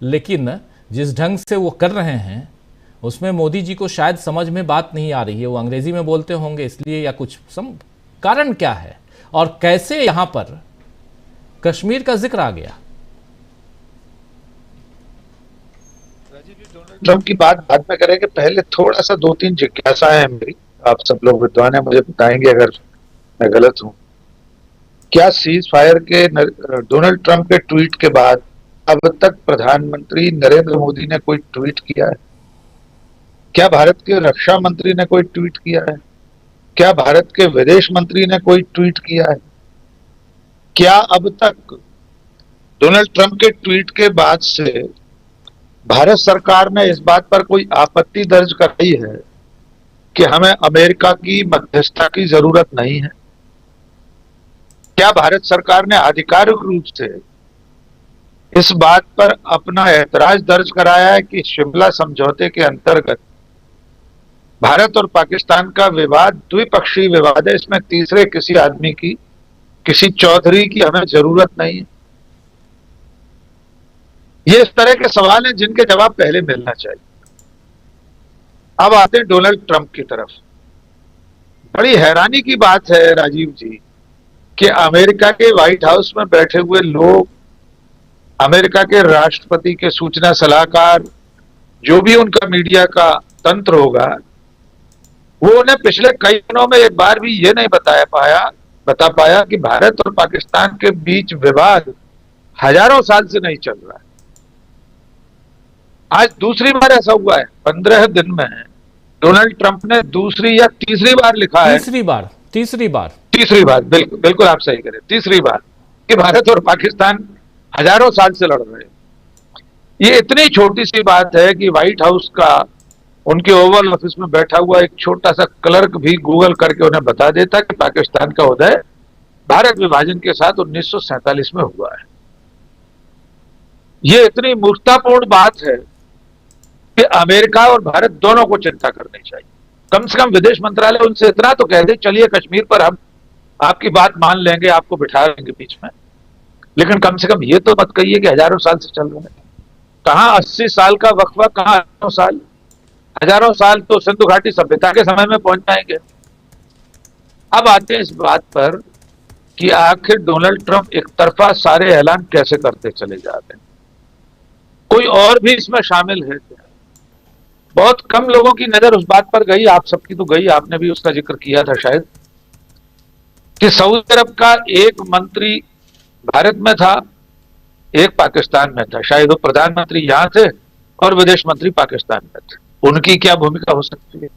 लेकिन जिस ढंग से वो कर रहे हैं उसमें मोदी जी को शायद समझ में बात नहीं आ रही है। वो अंग्रेजी में बोलते होंगे इसलिए, या कुछ कारण क्या है और कैसे यहां पर कश्मीर का जिक्र आ गया? ट्रंप की बात बाद में करेंगे, पहले थोड़ा सा 2-3 जिज्ञासाएं हैं मेरी। आप सब लोग विद्वान हैं, मुझे बताएंगे अगर मैं गलत हूं। क्या सीज फायर के डोनाल्ड ट्रंप के ट्वीट के बाद अब तक प्रधानमंत्री नरेंद्र मोदी ने कोई ट्वीट किया है? क्या भारत के रक्षा मंत्री ने कोई ट्वीट किया है? क्या भारत के विदेश मंत्री ने कोई ट्वीट किया है? क्या अब तक डोनाल्ड ट्रंप के ट्वीट के बाद से भारत सरकार ने इस बात पर कोई आपत्ति दर्ज कराई है कि हमें अमेरिका की मध्यस्थता की जरूरत नहीं है? क्या भारत सरकार ने आधिकारिक रूप से इस बात पर अपना ऐतराज दर्ज कराया है कि शिमला समझौते के अंतर्गत भारत और पाकिस्तान का विवाद द्विपक्षीय विवाद है, इसमें तीसरे किसी आदमी की, किसी चौधरी की हमें जरूरत नहीं है? ये इस तरह के सवाल हैं जिनके जवाब पहले मिलना चाहिए। अब आते हैं डोनाल्ड ट्रंप की तरफ। बड़ी हैरानी की बात है राजीव जी कि अमेरिका के व्हाइट हाउस में बैठे हुए लोग, अमेरिका के राष्ट्रपति के सूचना सलाहकार, जो भी उनका मीडिया का तंत्र होगा, वो उन्हें पिछले कई दिनों में एक बार भी ये नहीं बता पाया कि भारत और पाकिस्तान के बीच विवाद हजारों साल से नहीं चल रहा है। आज दूसरी बार ऐसा हुआ है 15 दिन में। डोनाल्ड ट्रंप ने दूसरी या तीसरी बार लिखा है, तीसरी बार, बिल्कुल बिल्कुल आप सही करें, तीसरी बार, कि भारत और पाकिस्तान हजारों साल से लड़ रहे हैं। ये इतनी छोटी सी बात है कि व्हाइट हाउस का, उनके ओवल ऑफिस में बैठा हुआ एक छोटा सा क्लर्क भी गूगल करके उन्हें बता देता कि पाकिस्तान का उदय भारत विभाजन के साथ 1947 में हुआ है। ये इतनी मूर्खतापूर्ण बात है कि अमेरिका और भारत दोनों को चिंता करनी चाहिए। कम से कम विदेश मंत्रालय उनसे इतना तो कह दे, चलिए कश्मीर पर हम आपकी बात मान लेंगे, आपको बिठा लेंगे बीच में, लेकिन कम से कम ये तो मत कहिए कि हजारों साल से चल रहे हैं। कहां 80 साल का वक्फा, कहां हजारों साल तो सिंधु घाटी सभ्यता के समय में पहुंच जाएंगे। अब आते हैं इस बात पर कि आखिर डोनाल्ड ट्रंप एक तरफा सारे ऐलान कैसे करते चले जाते हैं? कोई और भी इसमें शामिल है क्या? बहुत कम लोगों की नजर उस बात पर गई, आप सबकी तो गई, आपने भी उसका जिक्र किया था शायद, कि सऊदी अरब का एक मंत्री भारत में था, एक पाकिस्तान में था। शायद वो प्रधानमंत्री यहां थे और विदेश मंत्री पाकिस्तान में थे। उनकी क्या भूमिका हो सकती है?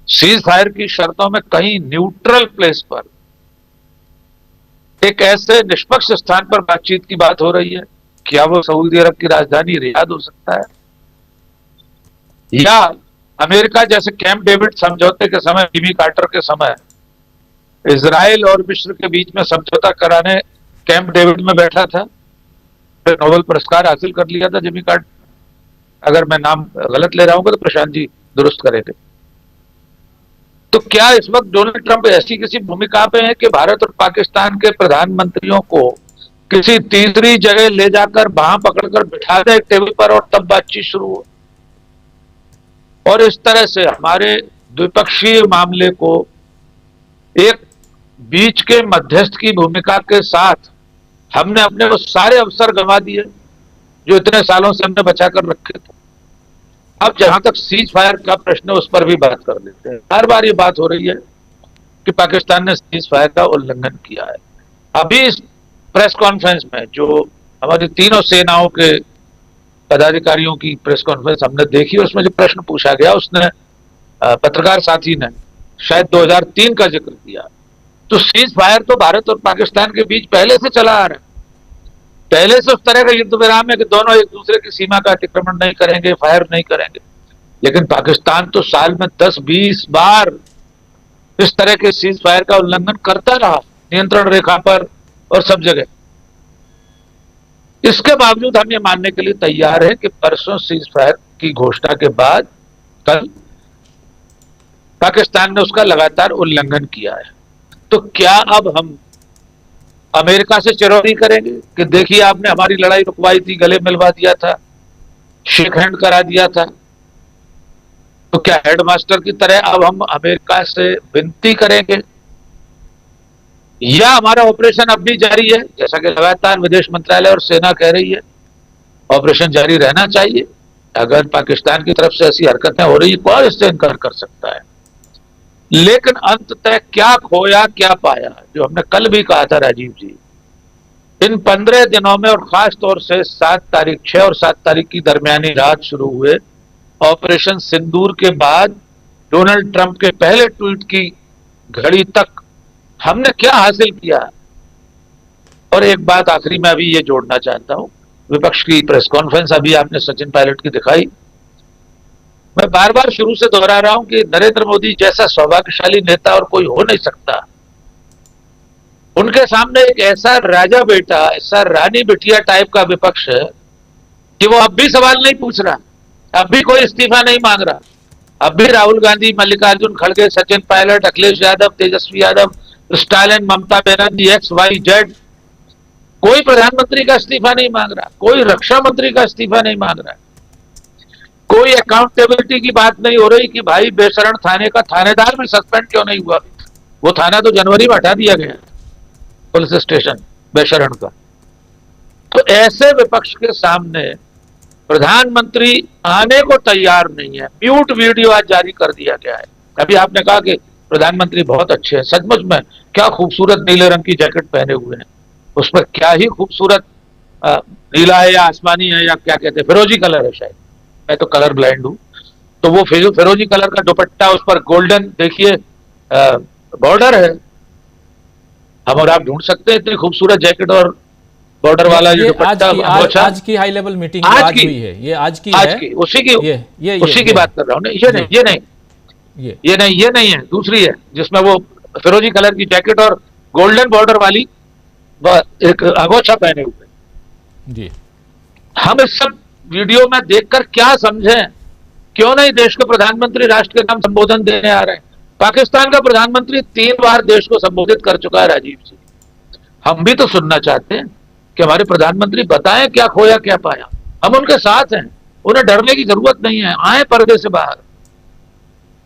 सीज फायर की शर्तों में कहीं न्यूट्रल प्लेस पर, एक ऐसे निष्पक्ष स्थान पर बातचीत की बात हो रही है। क्या वो सऊदी अरब की राजधानी रियाद हो सकता है, या अमेरिका जैसे कैंप डेविड समझौते के समय, जिमी कार्टर के समय इजराइल और मिस्र के बीच में समझौता कराने कैंप डेविड में बैठा था, फिर नोबेल पुरस्कार हासिल कर लिया था जिमी कार्टर। अगर मैं नाम गलत ले रहा हूं तो प्रशांत जी दुरुस्त करेंगे। तो क्या इस वक्त डोनाल्ड ट्रंप ऐसी किसी भूमिका पे है कि भारत और पाकिस्तान के प्रधानमंत्रियों को किसी तीसरी जगह ले जाकर बांह पकड़कर बिठा दे एक टेबल पर और तब बातचीत शुरू हो? और इस तरह से हमारे द्विपक्षीय मामले को एक बीच के मध्यस्थ की भूमिका के साथ हमने अपने वो सारे अवसर गंवा दिए जो इतने सालों से हमने बचा कर रखे थे। अब जहां तक सीज फायर का प्रश्न है उस पर भी बात कर लेते हैं। हर बार ये बात हो रही है कि पाकिस्तान ने सीज फायर का उल्लंघन किया है। अभी इस प्रेस कॉन्फ्रेंस में जो हमारी तीनों सेनाओं के पदाधिकारियों की प्रेस कॉन्फ्रेंस हमने देखी, उसमें जो प्रश्न पूछा गया, उसने पत्रकार साथी ने शायद 2003 का जिक्र किया। तो सीज फायर तो भारत और पाकिस्तान के बीच पहले से चला आ रहा है। पहले से उस तरह का युद्ध विराम है कि दोनों एक दूसरे की सीमा का अतिक्रमण नहीं करेंगे, फायर नहीं करेंगे। लेकिन पाकिस्तान तो साल में 10-20 बार इस तरह के सीज फायर का उल्लंघन करता रहा, नियंत्रण रेखा पर और सब जगह। इसके बावजूद हम ये मानने के लिए तैयार हैं कि परसों सीज फायर की घोषणा के बाद कल पाकिस्तान ने उसका लगातार उल्लंघन किया है। तो क्या अब हम अमेरिका से चिरौरी करेंगे कि देखिए आपने हमारी लड़ाई रुकवाई थी, गले मिलवा दिया था, शेक हैंड करा दिया था। तो क्या हेडमास्टर की तरह अब हम अमेरिका से विनती करेंगे, या हमारा ऑपरेशन अब भी जारी है, जैसा कि लगातार विदेश मंत्रालय और सेना कह रही है ऑपरेशन जारी रहना चाहिए। अगर पाकिस्तान की तरफ से ऐसी हरकतें हो रही है, कौन इससे इनकार कर सकता है। लेकिन अंततः क्या खोया क्या पाया, जो हमने कल भी कहा था राजीव जी, इन 15 दिनों में, और खास तौर से 7 तारीख 6 और 7 तारीख की दरमियानी रात शुरू हुए ऑपरेशन सिंदूर के बाद डोनाल्ड ट्रंप के पहले ट्वीट की घड़ी तक हमने क्या हासिल किया। और एक बात आखिरी में अभी ये जोड़ना चाहता हूं, विपक्ष की प्रेस कॉन्फ्रेंस अभी आपने सचिन पायलट की दिखाई। मैं बार बार शुरू से दोहरा रहा हूं कि नरेंद्र मोदी जैसा सौभाग्यशाली नेता और कोई हो नहीं सकता। उनके सामने एक ऐसा राजा बेटा, ऐसा रानी बिटिया टाइप का विपक्ष है कि वो अब भी सवाल नहीं पूछ रहा, अब भी कोई इस्तीफा नहीं मांग रहा। अब भी राहुल गांधी, मल्लिकार्जुन खड़गे, सचिन पायलट, अखिलेश यादव, तेजस्वी यादव, स्टालिन, ममता बनर्जी, XYZ, कोई प्रधानमंत्री का इस्तीफा नहीं मांग रहा, कोई रक्षा मंत्री का इस्तीफा नहीं मांग रहा, कोई अकाउंटेबिलिटी की बात नहीं हो रही कि भाई बेशरण थाने का थानेदार भी सस्पेंड क्यों नहीं हुआ। वो थाना तो जनवरी में हटा दिया गया, पुलिस स्टेशन बेशरण का। तो ऐसे विपक्ष के सामने प्रधानमंत्री आने को तैयार नहीं है। म्यूट वीडियो आज जारी कर दिया गया है। अभी आपने कहा कि प्रधानमंत्री बहुत अच्छे हैं, सचमुच में क्या खूबसूरत नीले रंग की जैकेट पहने हुए हैं, उस पर क्या ही खूबसूरत नीला है या आसमानी है या क्या कहते हैं, फिरोजी कलर है शायद, मैं तो कलर ब्लाइंड हूं। तो वो फिरोजी कलर का दुपट्टा, उस पर गोल्डन देखिए बॉर्डर है। हम और आप ढूंढ सकते हैं इतनी खूबसूरत जैकेट और बॉर्डर वाला ये दुपट्टा। आज की हाई लेवल मीटिंग आज हुई है, ये आज की है, उसी की बात कर रहा हूं। ये नहीं है, दूसरी है जिसमें वो फिरोजी कलर की जैकेट और गोल्डन बॉर्डर वाली एक अंगोछा पहने हुए जी। हम इस सब वीडियो में देखकर क्या समझें, क्यों नहीं देश के प्रधानमंत्री राष्ट्र के नाम संबोधन देने आ रहे हैं। पाकिस्तान का प्रधानमंत्री 3 बार देश को संबोधित कर चुका है राजीव जी। हम भी तो सुनना चाहते हैं कि हमारे प्रधानमंत्री बताएं क्या खोया क्या पाया। हम उनके साथ हैं, उन्हें डरने की जरूरत नहीं है, आए पर्दे से बाहर।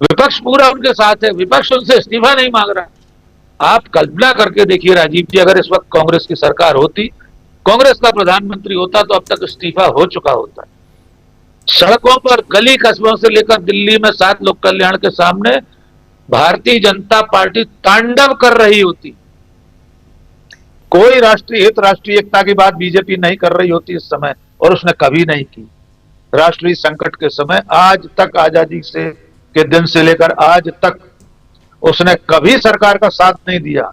विपक्ष पूरा उनके साथ है, विपक्ष उनसे इस्तीफा नहीं मांग रहा। आप कल्पना करके देखिए राजीव जी, अगर इस वक्त कांग्रेस की सरकार होती, कांग्रेस का प्रधानमंत्री होता, तो अब तक इस्तीफा हो चुका होता। सड़कों पर, गली कस्बों से लेकर दिल्ली में 7 लोक कल्याण के सामने भारतीय जनता पार्टी तांडव कर रही होती। कोई राष्ट्रीय हित, राष्ट्रीय एकता की बात बीजेपी नहीं कर रही होती इस समय, और उसने कभी नहीं की। राष्ट्रीय संकट के समय आज तक, आजादी से के दिन से लेकर आज तक उसने कभी सरकार का साथ नहीं दिया।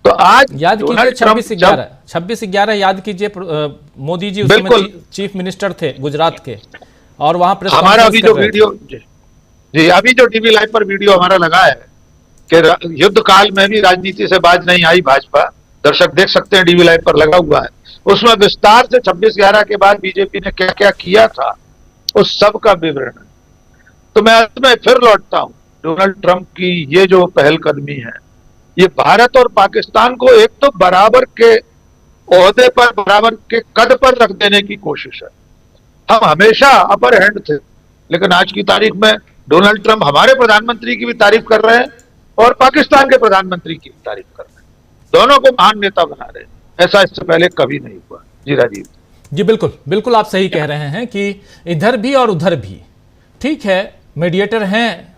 तो आज याद कीजिए 26/11 याद कीजिए, मोदी जी उस समय चीफ मिनिस्टर थे गुजरात के, और वहां प्रेस हमारा अभी जो वीडियो जी, अभी जो टीवी लाइव पर वीडियो हमारा लगा है कि युद्ध काल में भी राजनीति से बाज नहीं आई भाजपा, दर्शक देख सकते हैं, टीवी लाइव पर लगा हुआ है। उसमें विस्तार से 26/11 के बाद बीजेपी ने क्या क्या किया था उस सब का विवरण है। तो मैं अंत में फिर लौटता हूं, डोनाल्ड ट्रंप की ये जो पहलकदमी है, ये भारत और पाकिस्तान को एक तो बराबर के ओहदे पर, बराबर के कद पर रख देने की कोशिश है। हम हमेशा अपर हैंड थे, लेकिन आज की तारीख में डोनाल्ड ट्रंप हमारे प्रधानमंत्री की भी तारीफ कर रहे हैं और पाकिस्तान के प्रधानमंत्री की भी तारीफ कर रहे हैं, दोनों को महान नेता बना रहे हैं। ऐसा इससे पहले कभी नहीं हुआ। जी राजीव जी, बिल्कुल बिल्कुल आप सही कह रहे हैं कि इधर भी और उधर भी ठीक है, मीडिएटर हैं